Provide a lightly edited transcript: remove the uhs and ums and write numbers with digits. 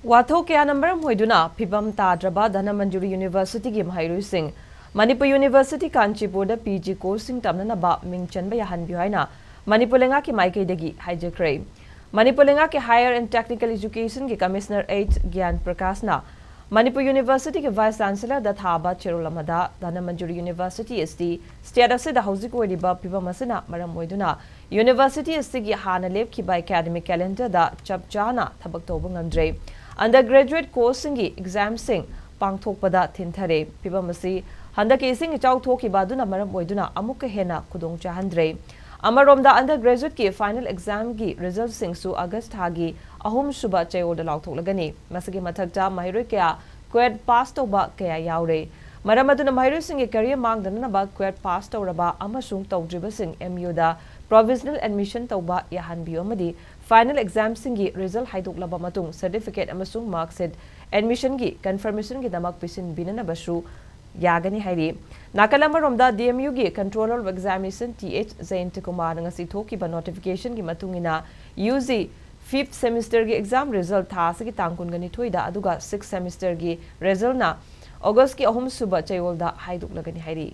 Watho kaya number moiduna Pibam Tadraba Dhanamanjuri University gi maheiroi sing Manipur University Kanchipur da PG course Tamnaba Ming Chanba Yahanbiu Haina Manipur Leingakki Maikeidagi Haijakhre Manipur Leingakki Higher and Technical Education ki Commissioner 8 Gyan Prakashna Manipur University ki Vice Chancellor da Thaba Cherolamada Dhanamanjuri University ST State of the Housing Wediba Pibam Asina Maram moiduna University ST gi Hana Leb ki by academic calendar da Chapchana Thabak Tobang Andre Undergraduate course singi exam sing pangthokpada thinthare pibamasi handaki sing chawthoki baduna maram oiduna amuka hena khudong chahandre amaromda undergraduate ki final exam gi result sing su August hagi ahum suba chayoda lauthoklagani masagi mathakta maheiroi kya quad pass toba kya yaure maramaduna maheiroi sing career mangdana ba quad pass tawraba amasung tawdriba sing MU da provisional admission tawba Yahanbiu amadi final exam singi result haidoklaba matung certificate amasung marksheet admission gi confirmation gi damak pisin binana basu yagani hairi nakalamaromda DMU gi controller of examination TH Zaintikumar ngasi thoki ba notification gi matungina UG 5th semester gi exam result thas gi tangkun gani thoida aduga 6th semester gi result na August ki ahum suba chayolda haidoklagani hairi